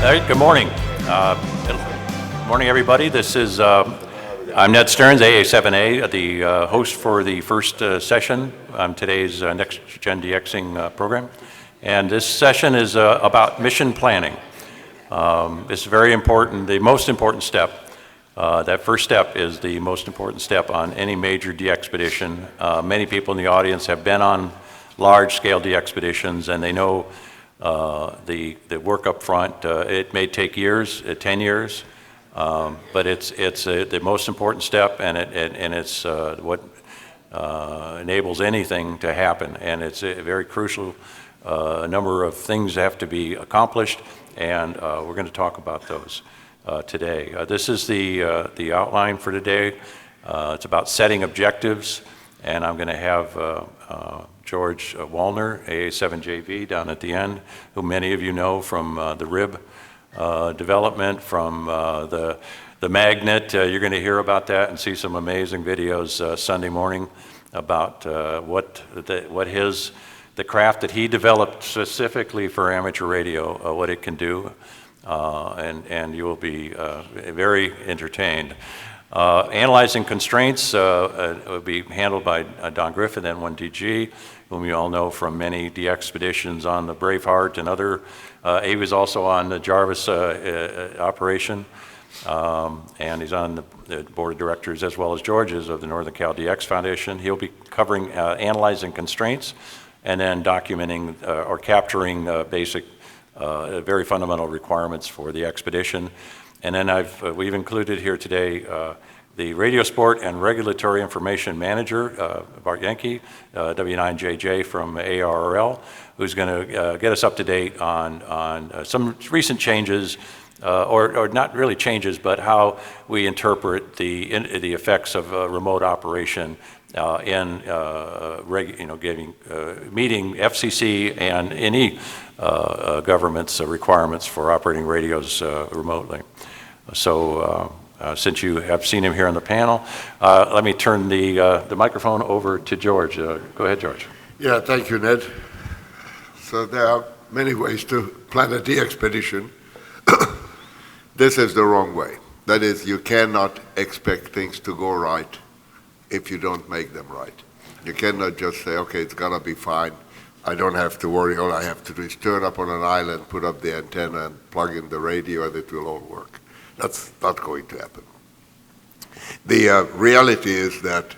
right, good morning. Good morning, everybody. This is, I'm Ned Stearns, AA7A, the host for the first session on today's Next Gen DXing program. And this session is about mission planning. It's very important, the most important step. That first step is the most important step on any major DXpedition. Many people in the audience have been on large-scale DXpeditions, and they know the work up front. It may take years, 10 years, but it's the most important step, and it's what enables anything to happen. And it's a very crucial number of things have to be accomplished, and we're going to talk about those today. This is the outline for today. It's about setting objectives, and I'm going to have George Wallner, AA7JV, down at the end, who many of you know from the RIB development, from the magnet. You're going to hear about that and see some amazing videos Sunday morning about the craft that he developed specifically for amateur radio, what it can do, and you will be very entertained. Analyzing constraints will be handled by Don Griffin, N1DG, whom you all know from many DXpeditions on the Braveheart and other. He was also on the Jarvis operation, and he's on the board of directors, as well as George's, of the Northern Cal DX Foundation. He'll be covering analyzing constraints and then documenting or capturing basic, very fundamental requirements for the expedition. And then we've included here today the Radio Sport and Regulatory Information Manager, Bart Jahnke, W9JJ from ARRL, who's going to get us up to date on some recent changes, or not really changes, but how we interpret the effects of remote operation in meeting FCC and any government's requirements for operating radios remotely. So since you have seen him here on the panel, let me turn the microphone over to George. Go ahead, George. Yeah, thank you, Ned. So there are many ways to plan a DXpedition. This is the wrong way. That is, you cannot expect things to go right if you don't make them right. You cannot just say, okay, it's gonna be fine. I don't have to worry. All I have to do is turn up on an island, put up the antenna, and plug in the radio, and it will all work. That's not going to happen. The reality is that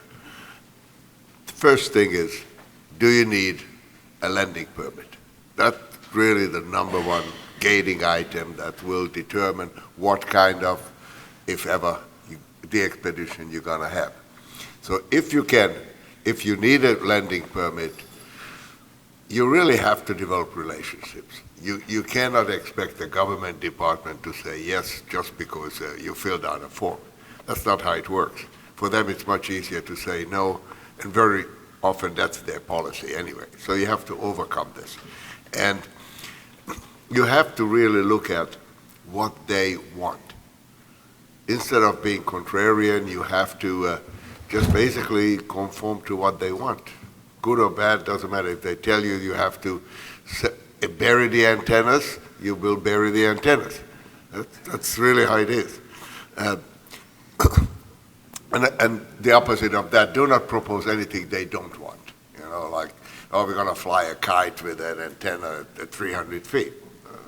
the first thing is, do you need a landing permit? That's really the number one gating item that will determine what kind of, if ever, DXpedition you're gonna have. So if you need a landing permit, you really have to develop relationships. You cannot expect the government department to say yes just because you filled out a form. That's not how it works. For them, it's much easier to say no, and very often that's their policy anyway. So you have to overcome this. And you have to really look at what they want. Instead of being contrarian, you have to just basically conform to what they want. Good or bad, doesn't matter. If they tell you you have to bury the antennas, you will bury the antennas. That's really how it is. And the opposite of that, do not propose anything they don't want. You know, like, oh, we're gonna fly a kite with an antenna at 300 feet.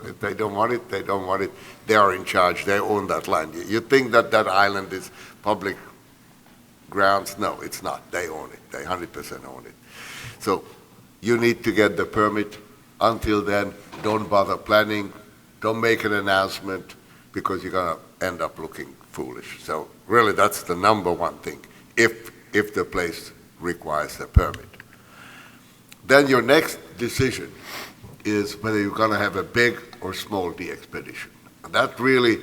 If they don't want it, they don't want it. They are in charge, they own that land. You think that that island is public grounds? No, it's not. They own it. They 100% own it. So you need to get the permit. Until then, don't bother planning. Don't make an announcement because you're going to end up looking foolish. So really, that's the number one thing, if the place requires a permit. Then your next decision is whether you're going to have a big or small DXpedition. That really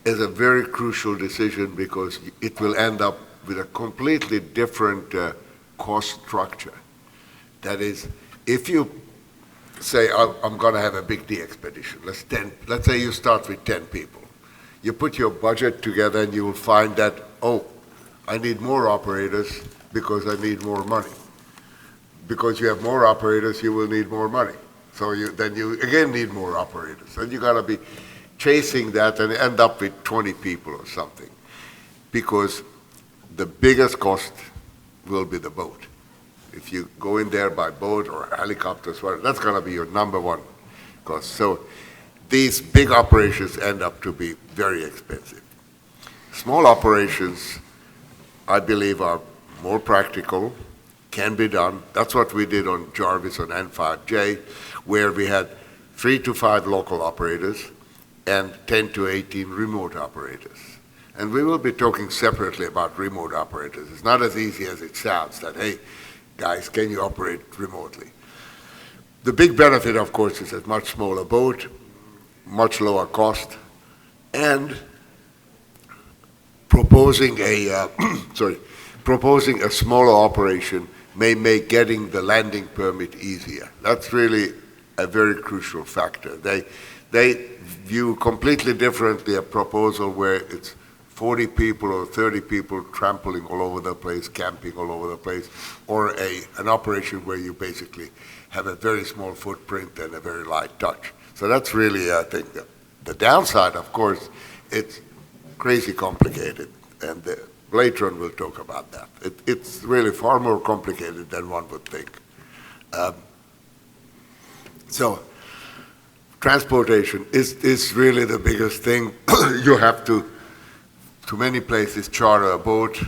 is a very crucial decision because it will end up with a completely different cost structure. That is, if you say, I'm going to have a big DXpedition, let's say you start with 10 people. You put your budget together and you will find that, oh, I need more operators because I need more money. Because you have more operators, you will need more money. So then you again need more operators. And you got to be chasing that and end up with 20 people or something. Because the biggest cost will be the boat. If you go in there by boat or helicopters, well, that's going to be your number one cost. So these big operations end up to be very expensive. Small operations, I believe, are more practical, can be done. That's what we did on Jarvis on N5J, where we had 3 to 5 local operators and 10 to 18 remote operators. And we will be talking separately about remote operators. It's not as easy as it sounds that, hey, guys, can you operate remotely? The big benefit, of course, is a much smaller boat, much lower cost, and proposing a smaller operation may make getting the landing permit easier. That's really a very crucial factor. They view completely differently a proposal where it's 40 people or 30 people trampling all over the place, camping all over the place, or an operation where you basically have a very small footprint and a very light touch. So that's really, I think, the downside. Of course, it's crazy complicated, and later on we'll talk about that. It's really far more complicated than one would think. So transportation is really the biggest thing. You have to many places charter a boat.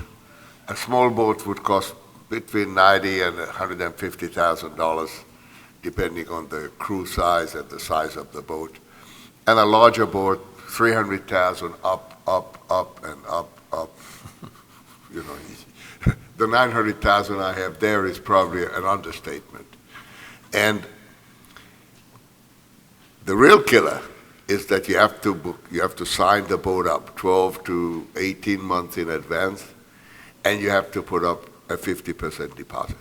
A small boat would cost between $90,000 and $150,000, depending on the crew size and the size of the boat. And a larger boat, $300,000 up, and up. You know, the $900,000 I have there is probably an understatement. And the real killer is that you have to sign the boat up 12 to 18 months in advance, and you have to put up a 50% deposit.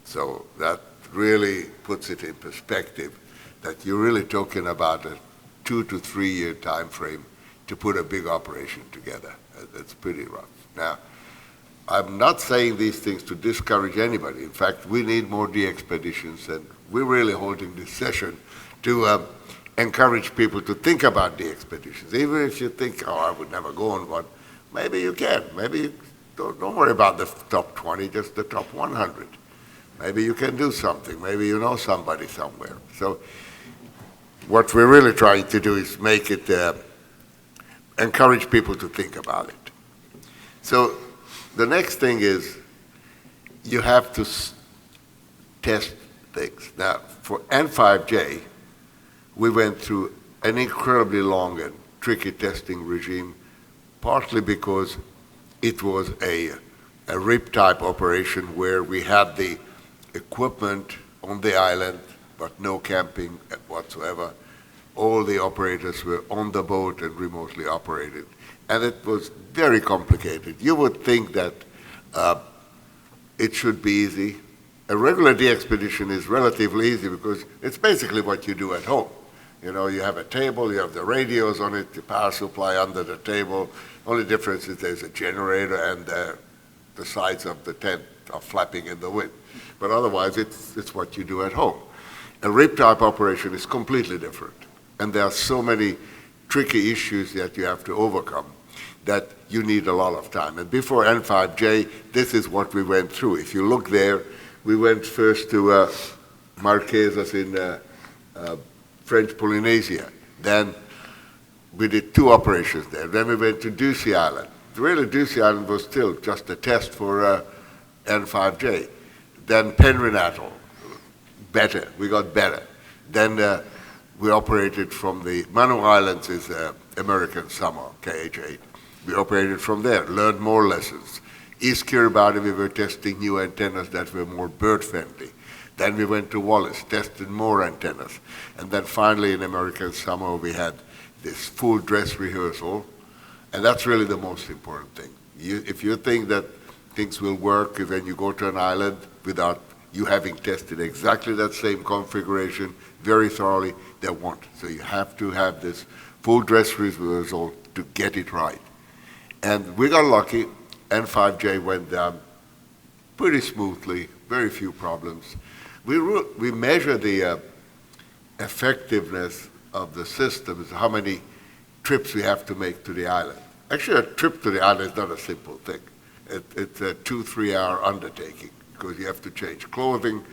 So that really puts it in perspective that you're really talking about a 2 to 3 year time frame to put a big operation together. It's pretty rough. Now, I'm not saying these things to discourage anybody. In fact, we need more DXpeditions, and we're really holding this session to encourage people to think about DXpeditions. Even if you think, oh, I would never go on one, maybe you can. Maybe you don't worry about the top 20, just the top 100. Maybe you can do something. Maybe you know somebody somewhere. So what we're really trying to do is make it, encourage people to think about it. So the next thing is you have to test things. Now, for N5J, we went through an incredibly long and tricky testing regime, partly because it was a RIP type operation where we had the equipment on the island, but no camping whatsoever. All the operators were on the boat and remotely operated. And it was very complicated. You would think that it should be easy. A regular DXpedition is relatively easy because it's basically what you do at home. You know, you have a table, you have the radios on it, the power supply under the table. Only difference is there's a generator and the sides of the tent are flapping in the wind. But otherwise, it's what you do at home. A RIP type operation is completely different. And there are so many tricky issues that you have to overcome that you need a lot of time. And before N5J, this is what we went through. If you look there, we went first to Marquesas in French Polynesia. Then we did 2 operations there. Then we went to Ducie Island. Really, Ducie Island was still just a test for N5J. Then Penryn Atoll, better. We got better. Then we operated from the Manu Islands is American Samoa, KH8. We operated from there, learned more lessons. East Kiribati, we were testing new antennas that were more bird-friendly. Then we went to Wallis, tested more antennas. And then finally in American Samoa, we had this full dress rehearsal. And that's really the most important thing. If you think that things will work when you go to an island without you having tested exactly that same configuration very thoroughly, they won't. So you have to have this full dress rehearsal to get it right. And we got lucky. N5J went down pretty smoothly, very few problems. We measure the effectiveness of the system is how many trips we have to make to the island. Actually, a trip to the island is not a simple thing. It's a 2-3 hour undertaking because you have to change clothing,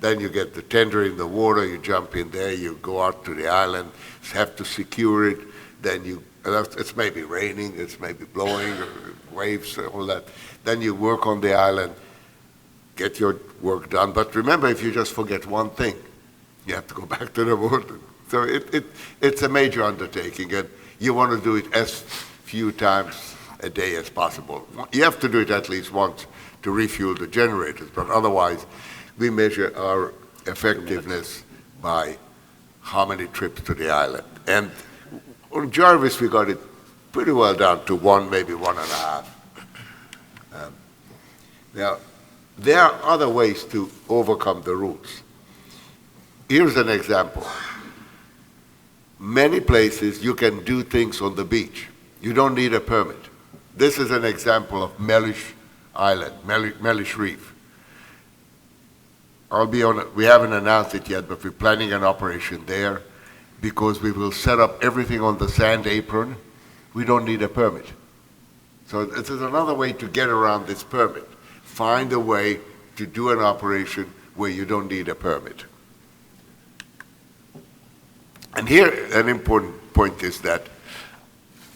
then you get the tender in the water, you jump in there, you go out to the island, have to secure it, then it's maybe raining, it's maybe blowing, or waves, all that. Then you work on the island, get your work done. But remember, if you just forget one thing, you have to go back to the water. So it's a major undertaking, and you want to do it as few times a day as possible. You have to do it at least once to refuel the generators, but otherwise we measure our effectiveness by how many trips to the island. And on Jarvis, we got it pretty well down to 1, maybe 1.5. Now, there are other ways to overcome the rules. Here's an example. Many places you can do things on the beach. You don't need a permit. This is an example of Mellish Island, Mellish Reef. We haven't announced it yet, but we're planning an operation there because we will set up everything on the sand apron. We don't need a permit. So this is another way to get around this permit. Find a way to do an operation where you don't need a permit. And here, an important point is that,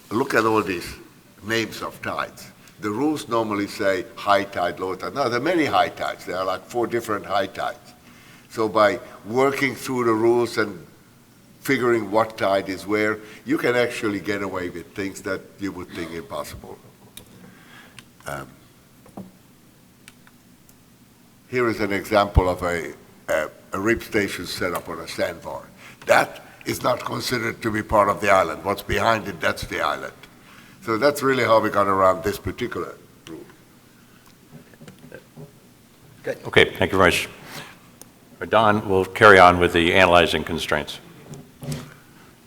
look at all these names of tides. The rules normally say high tide, low tide. No, there are many high tides. There are like 4 different high tides. So by working through the rules and figuring what tide is where, you can actually get away with things that you would think impossible. Here is an example of a rip station set up on a sandbar. That is not considered to be part of the island. What's behind it, that's the island. So that's really how we got around this particular rule. Good. Okay, thank you very much. Don will carry on with the analyzing constraints.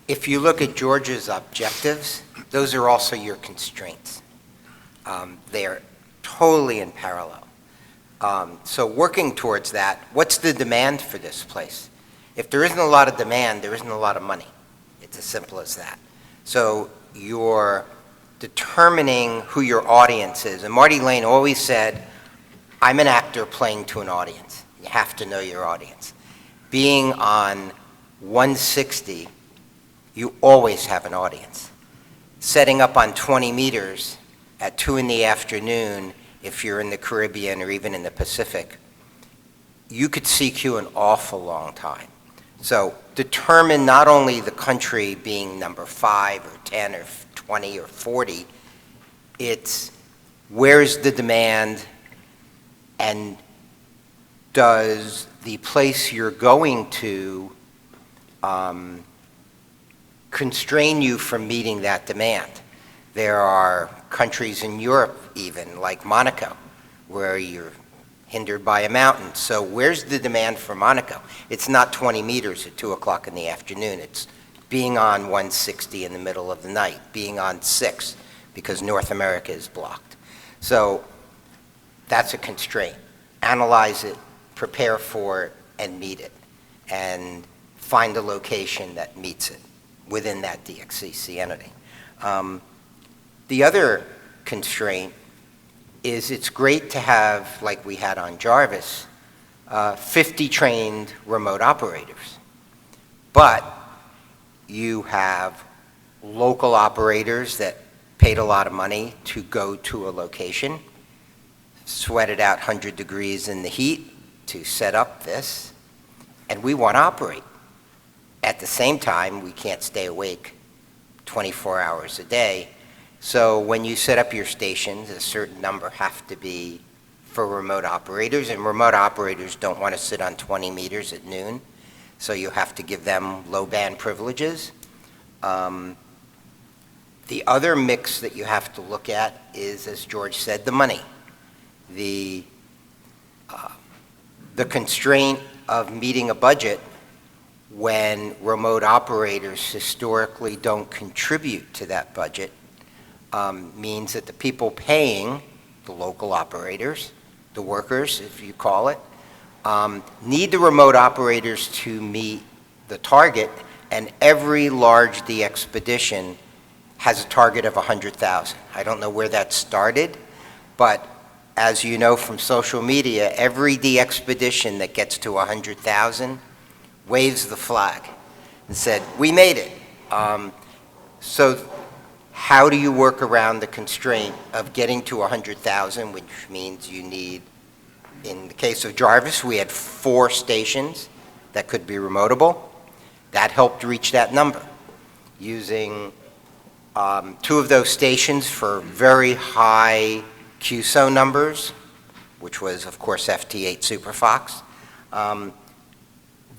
If you look at George's objectives, those are also your constraints. They're totally in parallel. So working towards that, what's the demand for this place? If there isn't a lot of demand, there isn't a lot of money. It's as simple as that. So you're determining who your audience is. And Marty Lane always said, I'm an actor playing to an audience. You have to know your audience. Being on 160, you always have an audience. Setting up on 20 meters at 2 in the afternoon, if you're in the Caribbean or even in the Pacific, you could CQ an awful long time. So determine not only the country being number 5 or 10 or 20 or 40, it's where's the demand, and does the place you're going to constrain you from meeting that demand? There are countries in Europe even, like Monaco, where you're hindered by a mountain. So where's the demand for Monaco? It's not 20 meters at 2 o'clock in the afternoon. It's being on 160 in the middle of the night, being on 6 because North America is blocked. So that's a constraint. Analyze it, prepare for it, and meet it. And find a location that meets it within that DXCC entity. The other constraint is it's great to have, like we had on Jarvis, 50 trained remote operators. But you have local operators that paid a lot of money to go to a location, sweated out 100 degrees in the heat to set up this, and we want to operate. At the same time, we can't stay awake 24 hours a day. So when you set up your stations, a certain number have to be for remote operators, and remote operators don't want to sit on 20 meters at noon, so you have to give them low band privileges. The other mix that you have to look at is, as George said, the money. The constraint of meeting a budget when remote operators historically don't contribute to that budget means that the people paying, the local operators, the workers, if you call it, need the remote operators to meet the target, and every large DXpedition has a target of 100,000. I don't know where that started, but as you know from social media, every DXpedition that gets to 100,000 waves the flag and said, we made it. So how do you work around the constraint of getting to 100,000, which means you need, in the case of Jarvis, we had 4 stations that could be remotable. That helped reach that number. Using 2 of those stations for very high QSO numbers, which was, of course, FT8 Superfox.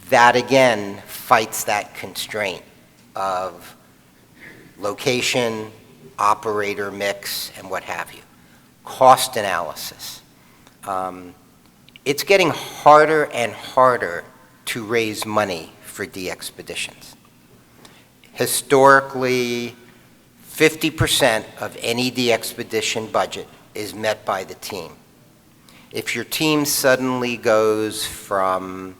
That, again, fights that constraint of location, operator mix, and what have you. Cost analysis. It's getting harder and harder to raise money for DXpeditions. Historically, 50% of any DXpedition budget is met by the team. If your team suddenly goes from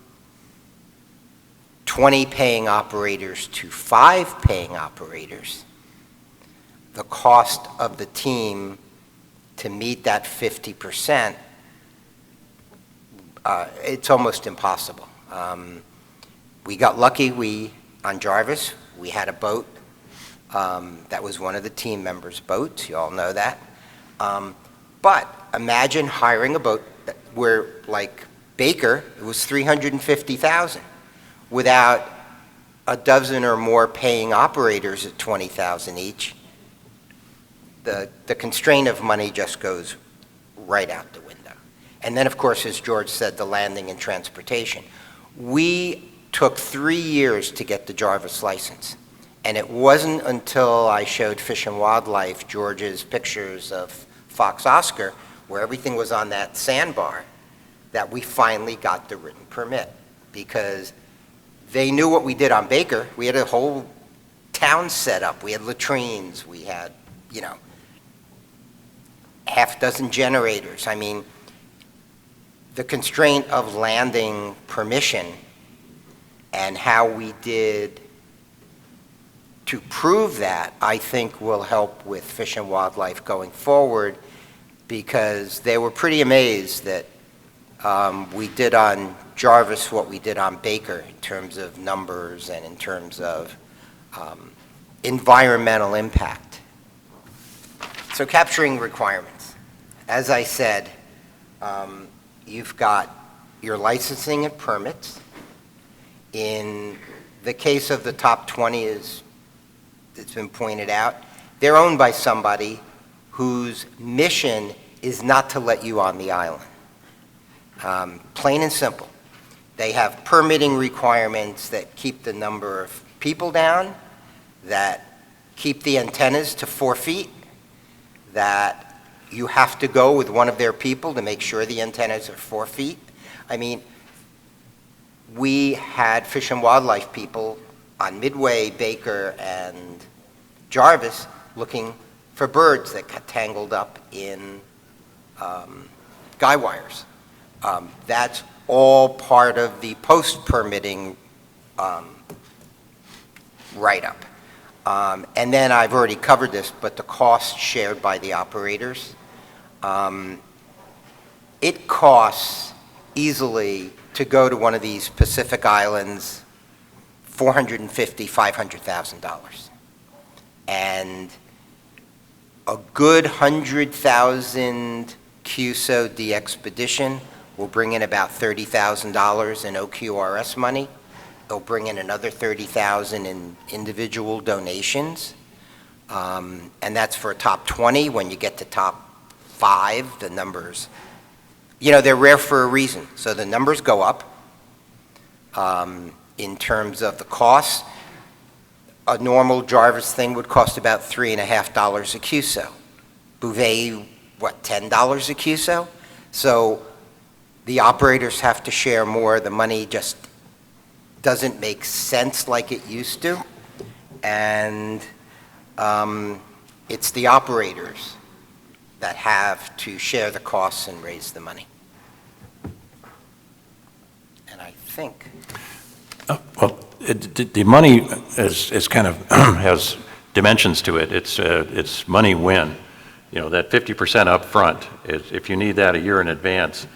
20 paying operators to 5 paying operators, the cost of the team to meet that 50%, it's almost impossible. We got lucky, on Jarvis, we had a boat that was one of the team members' boats, you all know that. But imagine hiring a boat where, like Baker, it was $350,000 without a dozen or more paying operators at $20,000 each. The constraint of money just goes right out the window. And then, of course, as George said, the landing and transportation. We took 3 years to get the Jarvis license. And it wasn't until I showed Fish and Wildlife George's pictures of Fox Oscar, where everything was on that sandbar, that we finally got the written permit. Because they knew what we did on Baker. We had a whole town set up. We had latrines. We had, half dozen generators. I mean, the constraint of landing permission and how we did to prove that, I think, will help with Fish and Wildlife going forward, because they were pretty amazed that we did on Jarvis what we did on Baker in terms of numbers and in terms of environmental impact. So capturing requirements. As I said, you've got your licensing and permits. In the case of the top 20, as it's been pointed out, they're owned by somebody whose mission is not to let you on the island. Plain and simple. They have permitting requirements that keep the number of people down, that keep the antennas to 4 feet, that you have to go with one of their people to make sure the antennas are 4 feet. I mean, we had Fish and Wildlife people on Midway, Baker, and Jarvis looking for birds that got tangled up in guy wires. That's all part of the post-permitting write-up. And then I've already covered this, but the cost shared by the operators. It costs easily to go to one of these Pacific Islands $450,000, $500,000. And a good 100,000 QSO DXpedition will bring in about $30,000 in OQRS money. They'll bring in another $30,000 in individual donations. And that's for top 20. When you get to top 5, the numbers, they're rare for a reason. So the numbers go up in terms of the cost. A normal Jarvis thing would cost about $3.50 a QSO. Bouvet, what, $10 a QSO? So the operators have to share more. The money just doesn't make sense like it used to. And it's the operators that have to share the costs and raise the money. And I think... Well, The money is kind of has dimensions to it. It's money win. You know, that 50% up front, if you need that a year in advance,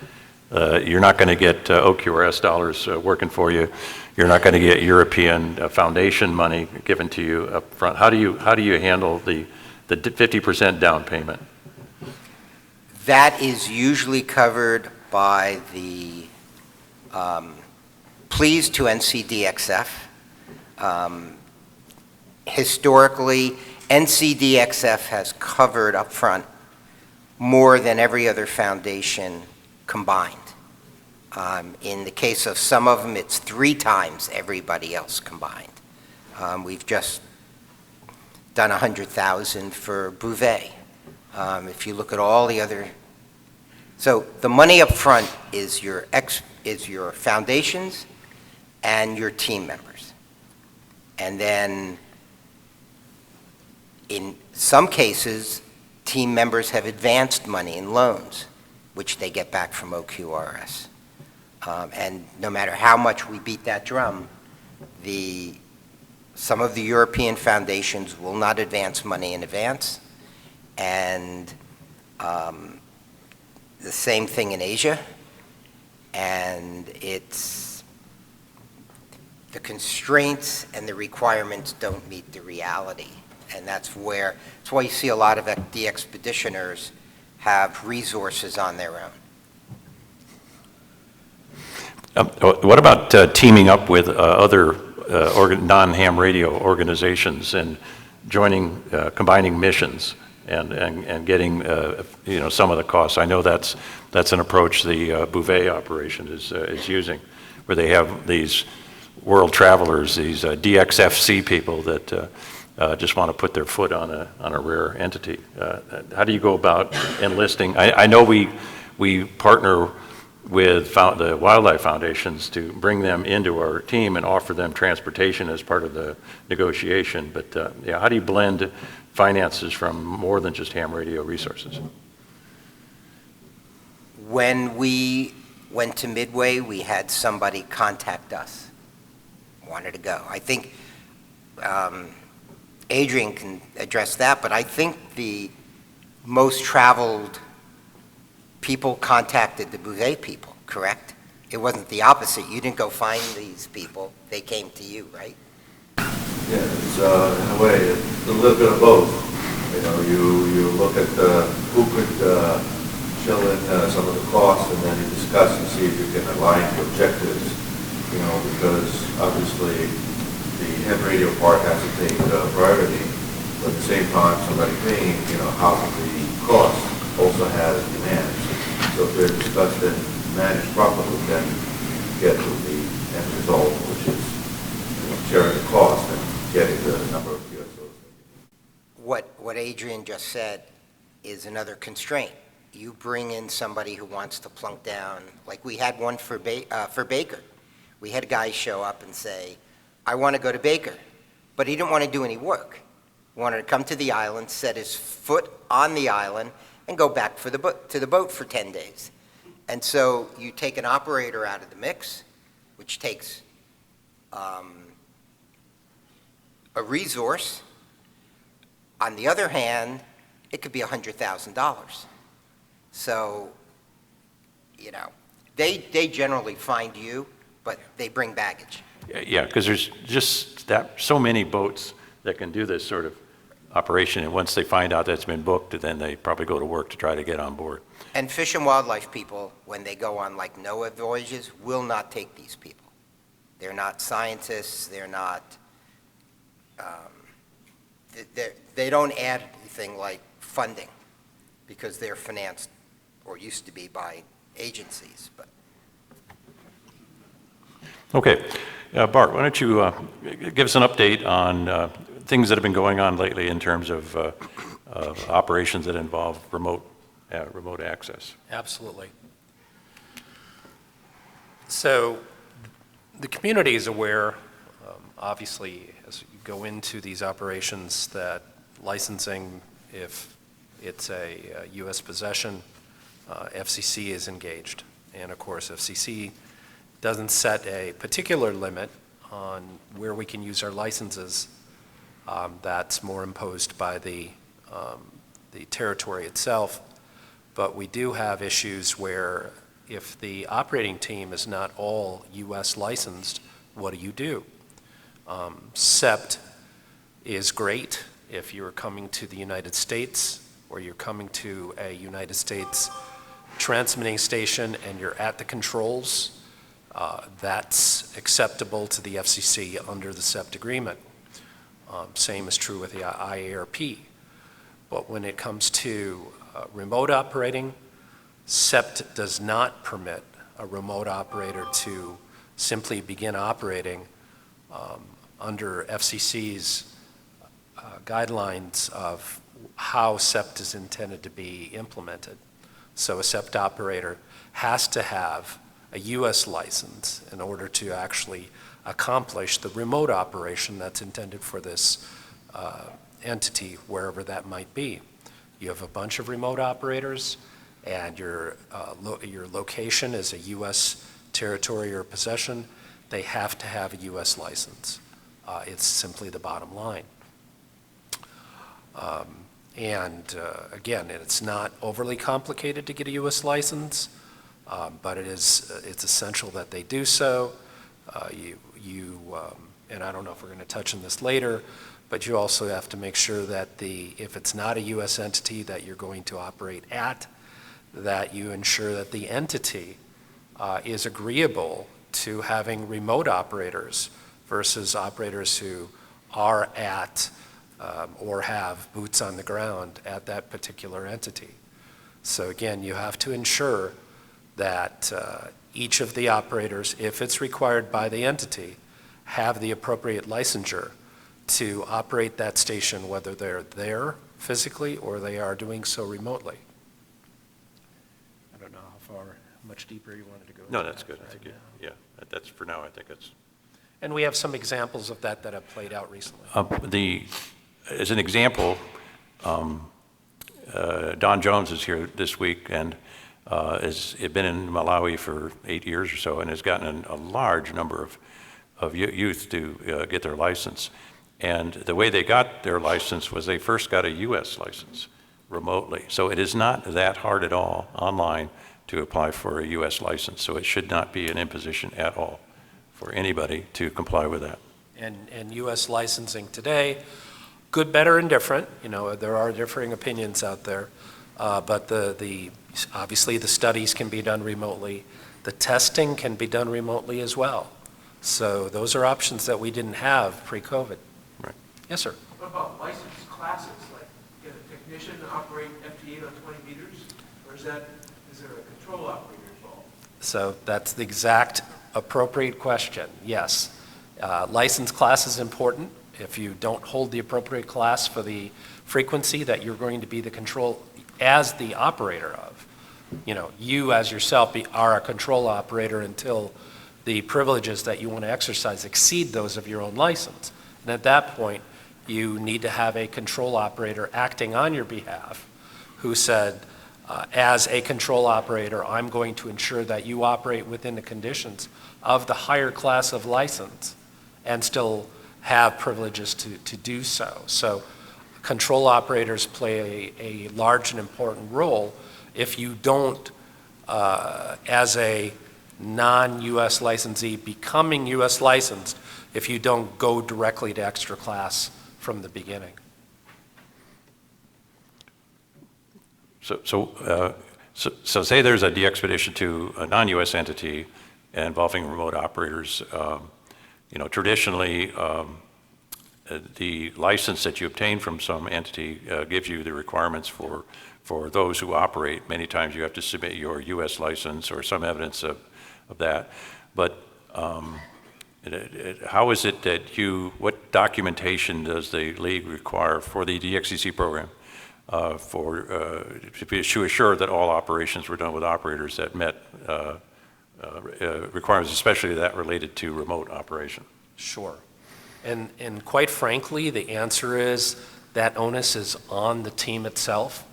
you're not going to get OQRS dollars working for you. You're not going to get European foundation money given to you up front. How do you handle the 50% down payment? That is usually covered by the pleas to NCDXF. Historically, NCDXF has covered upfront more than every other foundation combined. In the case of some of them, it's 3 times everybody else combined. We've just done $100,000 for Bouvet. If you look at all the other, so the money up front is your foundations and your team members, and then in some cases, team members have advanced money in loans, which they get back from OQRS. And no matter how much we beat that drum, some of the European foundations will not advance money in advance, and the same thing in Asia. And the constraints and the requirements don't meet the reality. And that's why you see a lot of DXpeditioners have resources on their own. What about teaming up with other non-ham radio organizations and combining missions and getting some of the costs? I know that's an approach the Bouvet operation is using, where they have these world travelers, these DXFC people that just want to put their foot on a rare entity. How do you go about enlisting? I know we partner with the wildlife foundations to bring them into our team and offer them transportation as part of the negotiation. But how do you blend finances from more than just ham radio resources? When we went to Midway, we had somebody contact us, wanted to go. I think Adrian can address that, but I think the most traveled people contacted the Bouvet people, correct? It wasn't the opposite. You didn't go find these people. They came to you, right? Yeah, it's in a way, it's a little bit of both. You know, you look at who could fill in some of the costs, and then you discuss and see if you can align the objectives. You know, because obviously the ham radio part has to take priority, but at the same time, somebody paying, half of the cost also has demands. So if they're discussed and managed properly, then get to the end result, which is sharing the cost and getting the number of USOs. What Adrian just said is another constraint. You bring in somebody who wants to plunk down, like we had one for Baker. We had a guy show up and say, I want to go to Baker, but he didn't want to do any work. He wanted to come to the island, set his foot on the island, and go back to the boat for 10 days. And so you take an operator out of the mix, which takes a resource. On the other hand, it could be $100,000. So, they generally find you, but they bring baggage. Yeah, because there's just so many boats that can do this sort of operation, and once they find out that's been booked, then they probably go to work to try to get on board. And Fish and Wildlife people, when they go on like NOAA voyages, will not take these people. They're not scientists, they're not, they don't add anything like funding because they're financed, or used to be, by agencies. But Okay. Bart, why don't you give us an update on things that have been going on lately in terms of operations that involve remote access? Absolutely. So the community is aware, obviously, as you go into these operations, that licensing, if it's a U.S. possession, FCC is engaged. And of course, FCC doesn't set a particular limit on where we can use our licenses. That's more imposed by the territory itself. But we do have issues where if the operating team is not all U.S. licensed, what do? SEPT is great if you're coming to the United States or you're coming to a United States transmitting station and you're at the controls. That's acceptable to the FCC under the SEPT agreement. Same is true with the IARP. But when it comes to remote operating, SEPT does not permit a remote operator to simply begin operating under FCC's guidelines of how SEPT is intended to be implemented. So a SEPT operator has to have a U.S. license in order to actually accomplish the remote operation that's intended for this entity, wherever that might be. You have a bunch of remote operators, and your location is a U.S. territory or possession. They have to have a U.S. license. It's simply the bottom line. Again, it's not overly complicated to get a U.S. license, but it's essential that they do so. And I don't know if we're going to touch on this later, but you also have to make sure that if it's not a U.S. entity that you're going to operate at, that you ensure that the entity is agreeable to having remote operators versus operators who are at or have boots on the ground at that particular entity. So again, you have to ensure that each of the operators, if it's required by the entity, have the appropriate licensure to operate that station, whether they're there physically or they are doing so remotely. I don't know how much deeper you wanted to go. No, that's good. I think yeah, that's for now. I think it's. And we have some examples of that have played out recently. As an example, Don Jones is here this week and has been in Malawi for 8 years or so and has gotten a large number of youth to get their license. And the way they got their license was they first got a U.S. license remotely. So it is not that hard at all online to apply for a U.S. license. So it should not be an imposition at all for anybody to comply with that. And U.S. licensing today, good, better, and different. You know, there are differing opinions out there, but obviously the studies can be done remotely. The testing can be done remotely as well. So those are options that we didn't have pre-COVID. Right. Yes, sir. What about licensed classes, like get a technician to operate FT8 on 20 meters, or is there a control operator involved? So that's the exact appropriate question. Yes, license class is important. If you don't hold the appropriate class for the frequency that you're going to be the control as the operator of, you as yourself are a control operator until the privileges that you want to exercise exceed those of your own license. And at that point, you need to have a control operator acting on your behalf who said, as a control operator, I'm going to ensure that you operate within the conditions of the higher class of license and still have privileges to do so. So control operators play a large and important role. If you don't, as a non-U.S. licensee becoming U.S. licensed, if you don't go directly to extra class from the beginning. So say there's a DXpedition to a non-U.S. entity involving remote operators. Traditionally, the license that you obtain from some entity gives you the requirements for those who operate. Many times you have to submit your U.S. license or some evidence of that. But how is it that what documentation does the league require for the DXCC program to be assured that all operations were done with operators that met requirements, especially that related to remote operation? Sure. And quite frankly, the answer is that onus is on the team itself,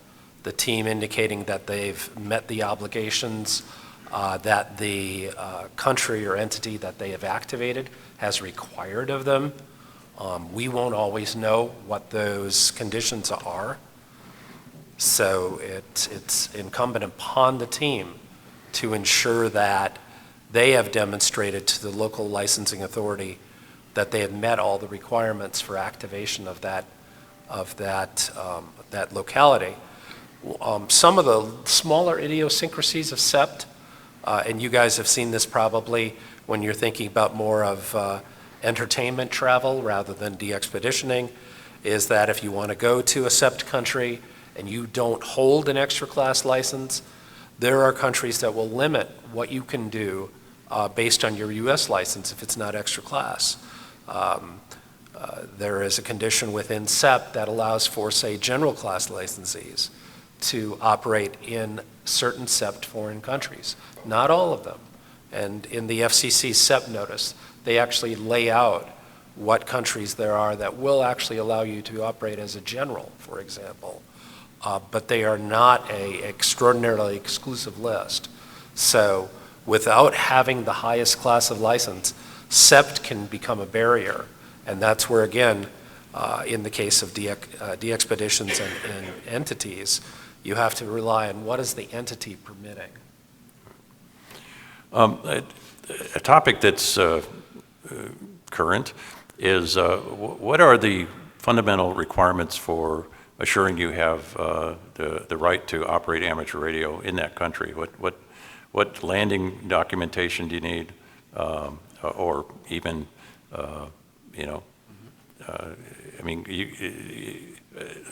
the team indicating that they've met the obligations that the country or entity that they have activated has required of them. We won't always know what those conditions are. So it's incumbent upon the team to ensure that they have demonstrated to the local licensing authority that they have met all the requirements for activation of that locality. Some of the smaller idiosyncrasies of SEPT, and you guys have seen this probably when you're thinking about more of entertainment travel rather than DXpeditioning, is that if you want to go to a SEPT country and you don't hold an extra class license, there are countries that will limit what you can do based on your US license if it's not extra class. There is a condition within SEPT that allows for, say, general class licensees to operate in certain SEPT foreign countries. Not all of them. And in the FCC SEPT notice, they actually lay out what countries there are that will actually allow you to operate as a general, for example. But they are not an extraordinarily exclusive list. So without having the highest class of license, SEPT can become a barrier. And that's where, again, in the case of DXpeditions and entities, you have to rely on what is the entity permitting. A topic that's current is what are the fundamental requirements for assuring you have the right to operate amateur radio in that country? What landing documentation do you need, or even I mean,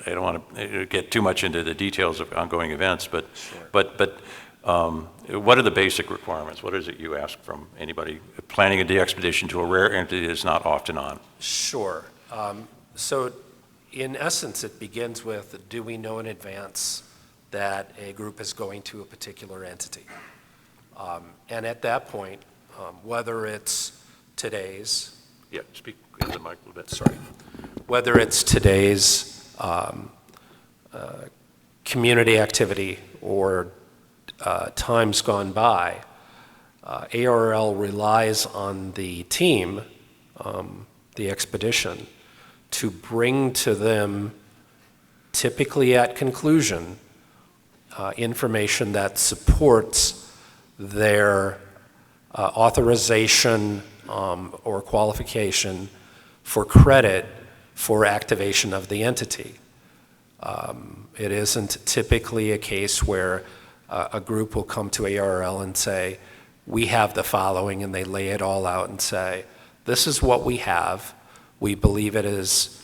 I don't want to get too much into the details of ongoing events, but what are the basic requirements? What is it you ask from anybody planning a DXpedition to a rare entity that's not often on? Sure. So in essence, it begins with, do we know in advance that a group is going to a particular entity? And at that point, whether it's today's, Yeah, speak into the mic a little bit. sorry, whether it's today's community activity or times gone by, ARRL relies on the team, the expedition, to bring to them, typically at conclusion, information that supports their authorization or qualification for credit for activation of the entity. It isn't typically a case where a group will come to ARRL and say, we have the following, and they lay it all out and say, this is what we have. We believe it is,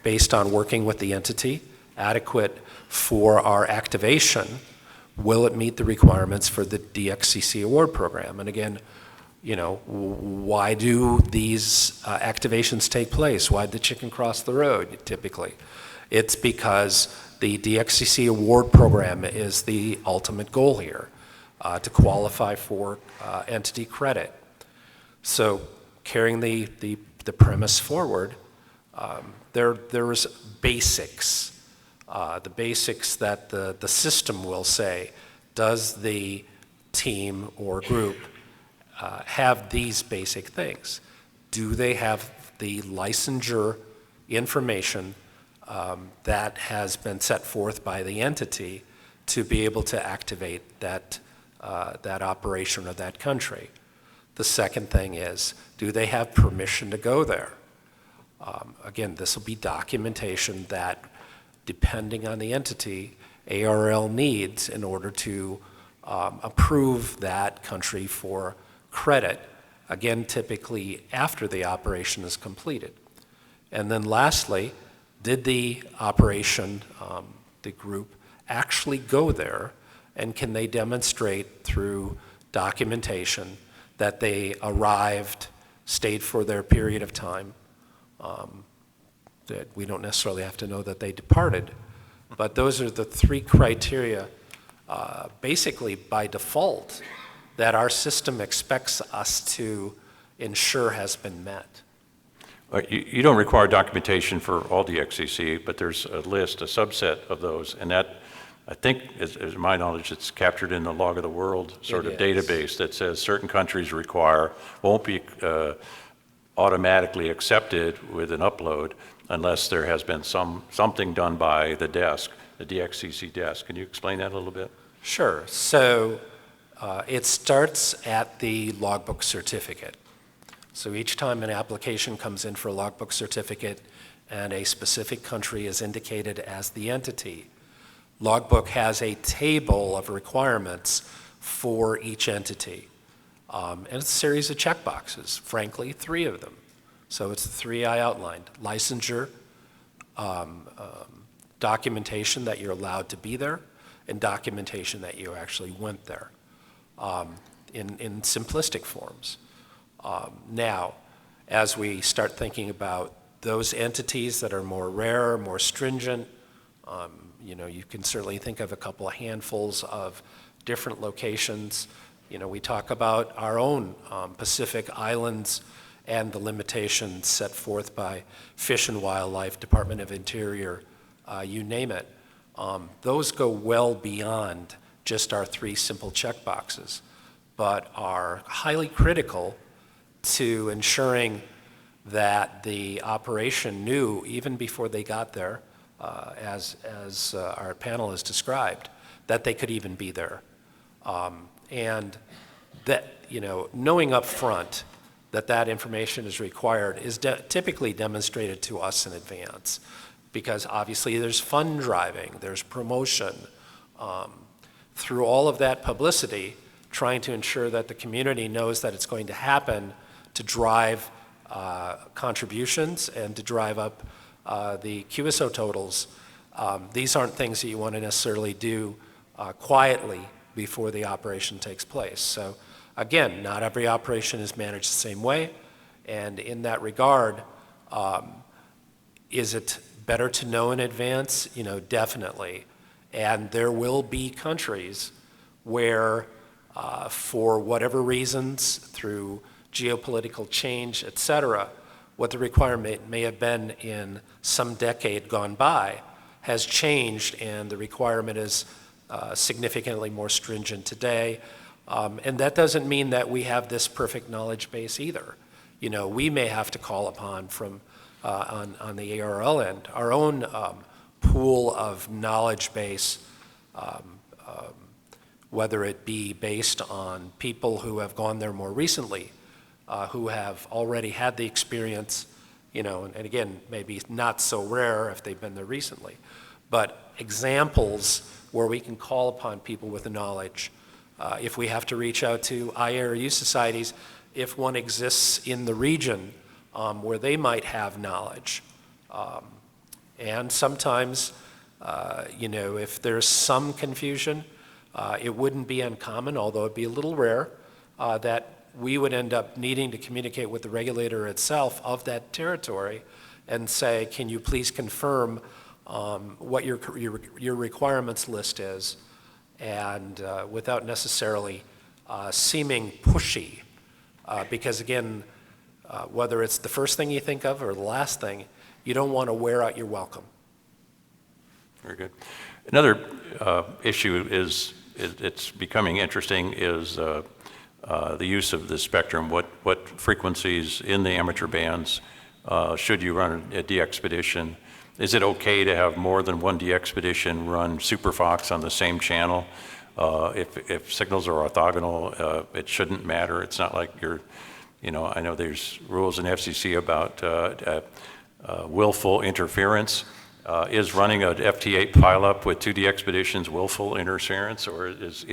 based on working with the entity, adequate for our activation. Will it meet the requirements for the DXCC award program? And again, why do these activations take place? Why did the chicken cross the road, typically? It's because the DXCC award program is the ultimate goal here, to qualify for entity credit. So carrying the premise forward, there's basics. The basics that the system will say, does the team or group have these basic things? Do they have the licensure information that has been set forth by the entity to be able to activate that operation of that country? The second thing is, do they have permission to go there? Again, this will be documentation that, depending on the entity, ARRL needs in order to approve that country for credit, again, typically after the operation is completed. And then lastly, did the operation, the group, actually go there, and can they demonstrate through documentation that they arrived, stayed for their period of time, that we don't necessarily have to know that they departed, but those are the three criteria, basically by default, that our system expects us to ensure has been met. You don't require documentation for all DXCC, but there's a list, a subset of those, and that I think, as my knowledge, it's captured in the log of the world sort of It is. database that says certain countries won't be automatically accepted with an upload unless there has been something done by the desk, the DXCC desk. Can you explain that a little bit? Sure. So it starts at the logbook certificate. So each time an application comes in for a logbook certificate and a specific country is indicated as the entity, logbook has a table of requirements for each entity. And it's a series of checkboxes, frankly, 3 of them. So it's the 3 I outlined: licensure, documentation that you're allowed to be there, and documentation that you actually went there, in simplistic forms. Now, as we start thinking about those entities that are more rare, more stringent, you can certainly think of a couple of handfuls of different locations. We talk about our own Pacific Islands and the limitations set forth by Fish and Wildlife, Department of Interior, you name it. Those go well beyond just our 3 simple checkboxes, but are highly critical to ensuring that the operation knew, even before they got there, as our panel has described, that they could even be there. And that, knowing up front that information is required is typically demonstrated to us in advance, because obviously there's fund driving, there's promotion. Through all of that publicity, trying to ensure that the community knows that it's going to happen to drive contributions and to drive up the QSO totals. These aren't things that you want to necessarily do quietly before the operation takes place. So again, not every operation is managed the same way, and in that regard, is it better to know in advance? Definitely. And there will be countries where, for whatever reasons, through geopolitical change, et cetera, what the requirement may have been in some decade gone by has changed, and the requirement is significantly more stringent today. And that doesn't mean that we have this perfect knowledge base either. We may have to call upon from, on the ARRL end, our own pool of knowledge base, whether it be based on people who have gone there more recently, who have already had the experience, and again, maybe not so rare if they've been there recently, but examples where we can call upon people with the knowledge. If we have to reach out to IARU societies, if one exists in the region where they might have knowledge. And sometimes, if there's some confusion, it wouldn't be uncommon, although it'd be a little rare, that we would end up needing to communicate with the regulator itself of that territory and say, can you please confirm what your requirements list is, and without necessarily seeming pushy, because again, whether it's the first thing you think of or the last thing, you don't want to wear out your welcome. Very good. Another issue it's becoming interesting is the use of the spectrum. What frequencies in the amateur bands should you run a DXpedition? Is it okay to have more than one DXpedition run SuperFox on the same channel? If signals are orthogonal, it shouldn't matter. It's not like you're, I know there's rules in FCC about willful interference. Is running an FT8 pileup with 2 DXpeditions willful interference, or is,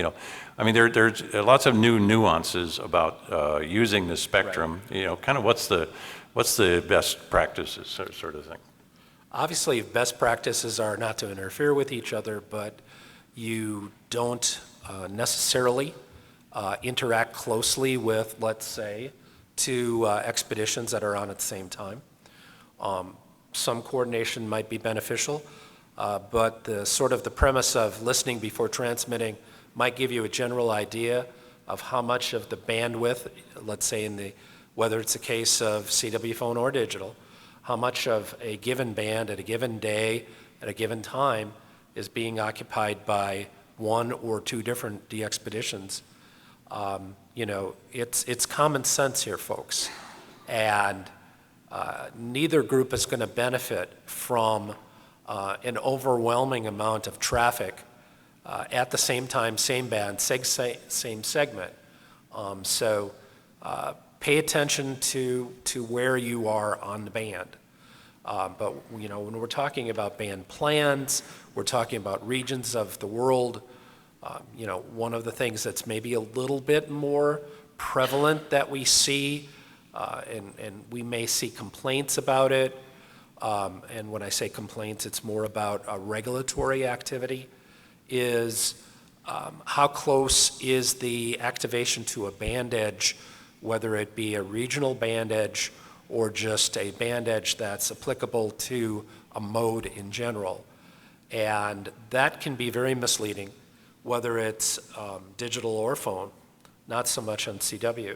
there's lots of new nuances about using the spectrum. Right. Kind of what's the best practices sort of thing. Obviously, best practices are not to interfere with each other, but you don't necessarily interact closely with, let's say, 2 expeditions that are on at the same time. Some coordination might be beneficial, but the premise of listening before transmitting might give you a general idea of how much of the bandwidth, let's say whether it's a case of CW phone or digital, how much of a given band at a given day, at a given time is being occupied by one or two different DXpeditions, it's common sense here, folks. And neither group is going to benefit from an overwhelming amount of traffic at the same time, same band, same segment. So pay attention to where you are on the band. But when we're talking about band plans, we're talking about regions of the world. One of the things that's maybe a little bit more prevalent that we see, and we may see complaints about it. And when I say complaints, it's more about a regulatory activity, is how close is the activation to a band edge, whether it be a regional band edge or just a band edge that's applicable to a mode in general. And that can be very misleading, whether it's digital or phone, not so much on CW.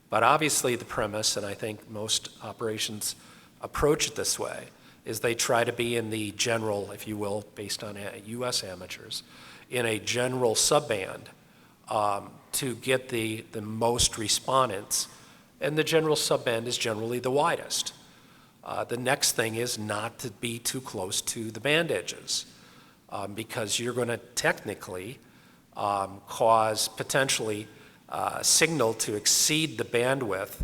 But obviously the premise, and I think most operations approach it this way, is they try to be in the general, if you will, based on US amateurs, in a general subband to get the most respondents. And the general subband is generally the widest. The next thing is not to be too close to the band edges because you're going to technically cause potentially signal to exceed the bandwidth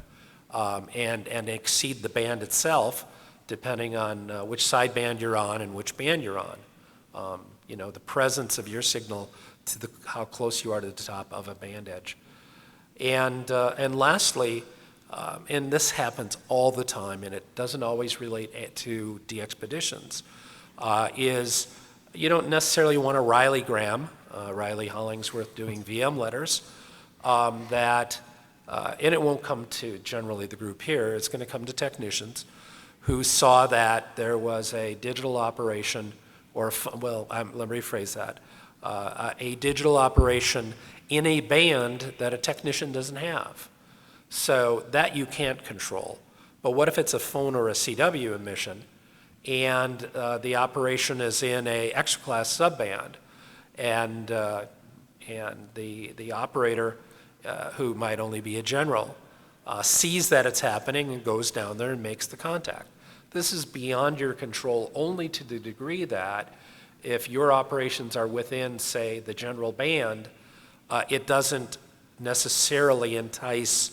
and exceed the band itself, depending on which sideband you're on and which band you're on. The presence of your signal to how close you are to the top of a band edge. And lastly, and this happens all the time, and it doesn't always relate to DXpeditions, is you don't necessarily want a Riley-gram, Riley Hollingsworth doing VM letters, and it won't come to generally the group here, it's going to come to technicians who saw that there was a digital operation, let me rephrase that, a digital operation in a band that a technician doesn't have. So that you can't control. But what if it's a phone or a CW emission and the operation is in a extra class subband and the operator, who might only be a general, sees that it's happening and goes down there and makes the contact. This is beyond your control only to the degree that if your operations are within, say, the general band, it doesn't necessarily entice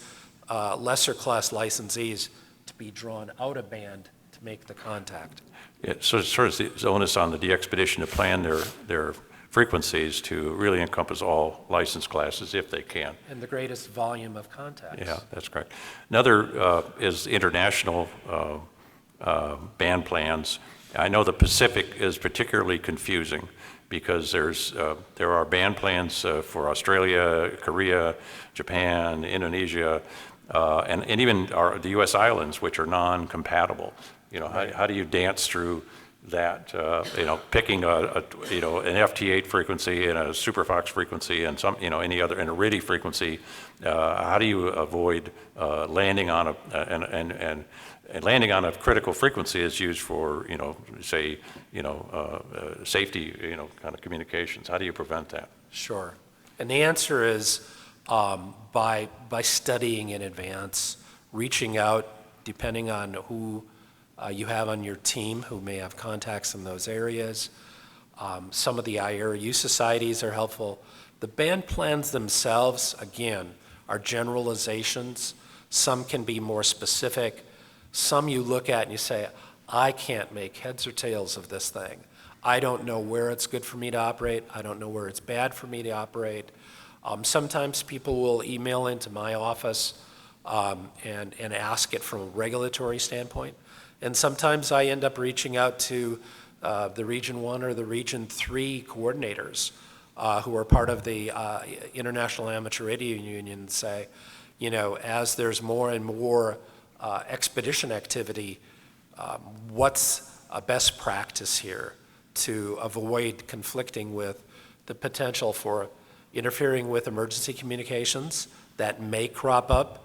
lesser class licensees to be drawn out of band to make the contact. Yeah, so it's sort of the onus on the DXpedition to plan their frequencies to really encompass all license classes if they can. And the greatest volume of contacts. Yeah, that's correct. Another is international band plans. I know the Pacific is particularly confusing because there are band plans for Australia, Korea, Japan, Indonesia, and even the U.S. islands, which are non-compatible. How do you dance through that? Picking an FT8 frequency and a SuperFox frequency and any other and a RIDI frequency. How do you avoid landing on a landing on a critical frequency is used for safety kind of communications? How do you prevent that? Sure, and the answer is by studying in advance, reaching out, depending on who you have on your team who may have contacts in those areas. Some of the ARRL societies are helpful. The band plans themselves, again, are generalizations. Some can be more specific. Some you look at and you say, I can't make heads or tails of this thing. I don't know where it's good for me to operate. I don't know where it's bad for me to operate. Sometimes people will email into my office and ask it from a regulatory standpoint. And sometimes I end up reaching out to the Region 1 or the Region 3 coordinators who are part of the International Amateur Radio Union and say, as there's more and more expedition activity, what's a best practice here to avoid conflicting with the potential for interfering with emergency communications that may crop up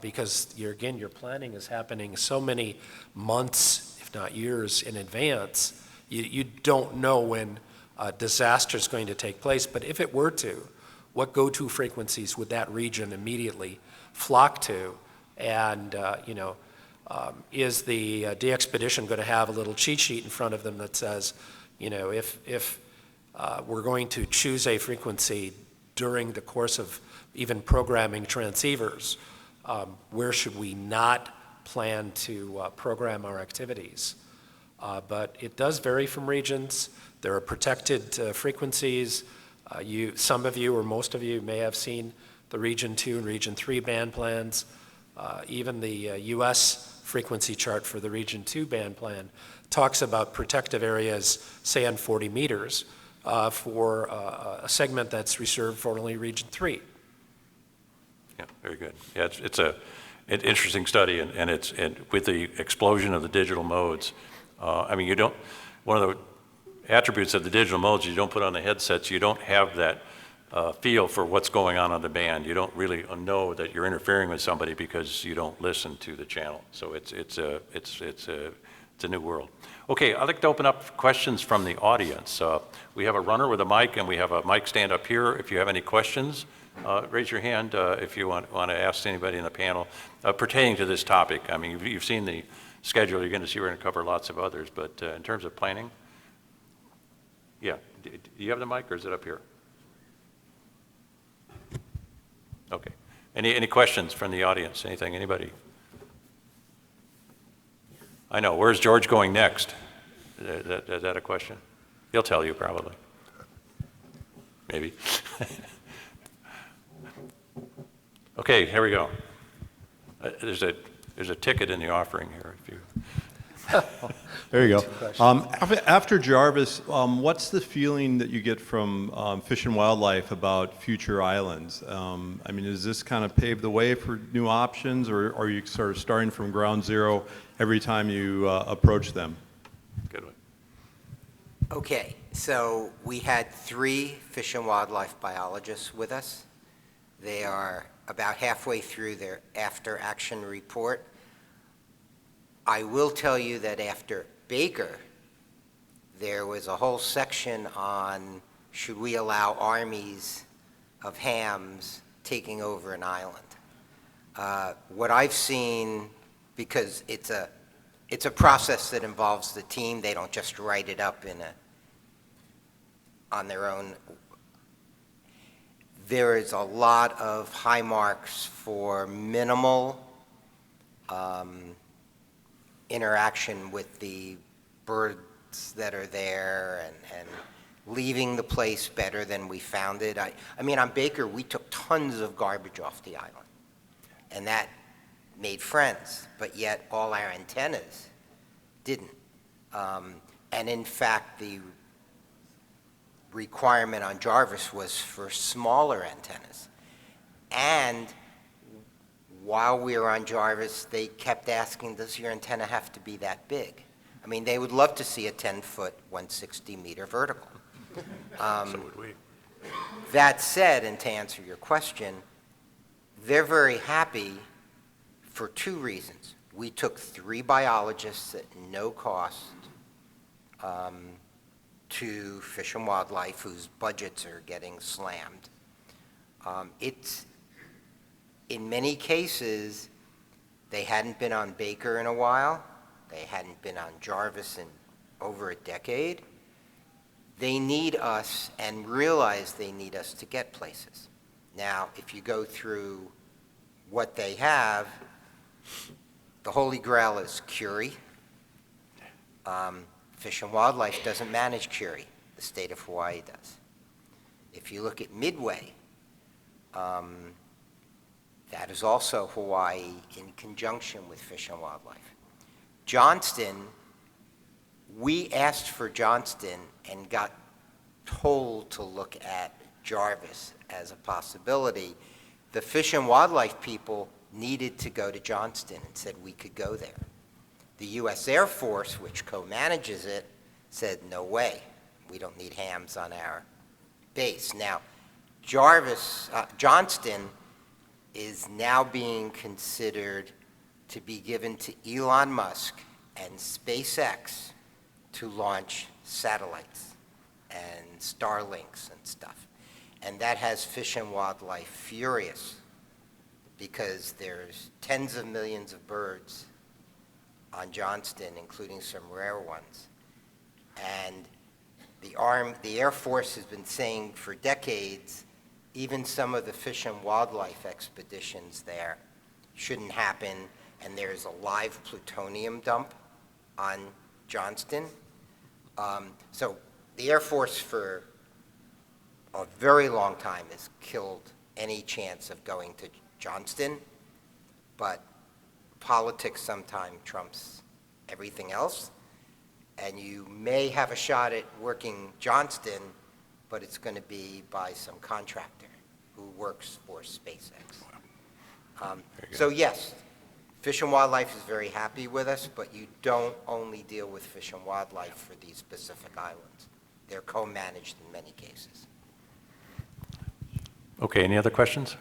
because your planning is happening so many months, if not years in advance. You don't know when disaster is going to take place. But if it were to, what go-to frequencies would that region immediately flock to? And, is the DXpedition going to have a little cheat sheet in front of them that says, if we're going to choose a frequency during the course of even programming transceivers, where should we not plan to program our activities? But it does vary from regions. There are protected frequencies. Some of you or most of you may have seen the Region 2 and Region 3 band plans. Even the U.S. frequency chart for the Region 2 band plan talks about protective areas, say on 40 meters, for a segment that's reserved for only Region 3. Yeah, very good. Yeah, it's an interesting study, and with the explosion of the digital modes, one of the attributes of the digital modes you don't put on the headsets, you don't have that feel for what's going on the band. You don't really know that you're interfering with somebody because you don't listen to the channel. So it's a new world. Okay, I'd like to open up questions from the audience. We have a runner with a mic, and we have a mic stand up here. If you have any questions, raise your hand if you want to ask anybody in the panel pertaining to this topic. I mean, you've seen the schedule. You're going to see we're going to cover lots of others. But in terms of planning, yeah. Do you have the mic, or is it up here? Okay. Any questions from the audience? Anything? Anybody? I know. Where's George going next? Is that a question? He'll tell you probably. Maybe. Okay, here we go. There's a ticket in the offering here. If you. There you go. After Jarvis, what's the feeling that you get from Fish and Wildlife about future islands? Does this kind of pave the way for new options, or are you sort of starting from ground zero every time you approach them? Good one. Okay, so we had 3 fish and wildlife biologists with us. They are about halfway through their after-action report. I will tell you that after Baker, there was a whole section on should we allow armies of hams taking over an island. What I've seen, because it's a process that involves the team, they don't just write it up on their own. There is a lot of high marks for minimal interaction with the birds that are there and leaving the place better than we found it. On Baker, we took tons of garbage off the island, and that made friends, but yet all our antennas didn't. And in fact, the requirement on Jarvis was for smaller antennas. And while we were on Jarvis, they kept asking, does your antenna have to be that big? They would love to see a 10-foot, 160-meter vertical. So would we. That said, and to answer your question, they're very happy for 2 reasons. We took 3 biologists at no cost to Fish and Wildlife, whose budgets are getting slammed. In many cases, they hadn't been on Baker in a while. They hadn't been on Jarvis in over a decade. They need us and realize they need us to get places. Now, if you go through what they have, the Holy Grail is Curie. Fish and Wildlife doesn't manage Curie. The state of Hawaii does. If you look at Midway, that is also Hawaii in conjunction with Fish and Wildlife. Johnston, we asked for Johnston and got told to look at Jarvis as a possibility. The Fish and Wildlife people needed to go to Johnston and said we could go there. The U.S. Air Force, which co-manages it, said no way. We don't need hams on our base. Now, Johnston is now being considered to be given to Elon Musk and SpaceX to launch satellites. and Starlinks and stuff. And that has Fish and Wildlife furious because there's tens of millions of birds on Johnston, including some rare ones. And the Air Force has been saying for decades, even some of the Fish and Wildlife expeditions there shouldn't happen, and there's a live plutonium dump on Johnston. So the Air Force for a very long time has killed any chance of going to Johnston, but politics sometimes trumps everything else, and you may have a shot at working Johnston, but it's going to be by some contractor who works for SpaceX. So yes, Fish and Wildlife is very happy with us, but you don't only deal with Fish and Wildlife for these Pacific islands. They're co-managed in many cases. Okay, any other questions?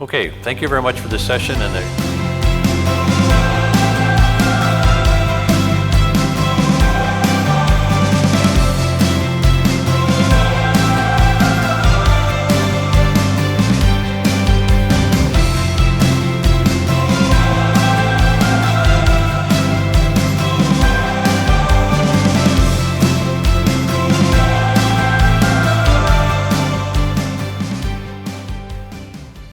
Okay, thank you very much for this session, and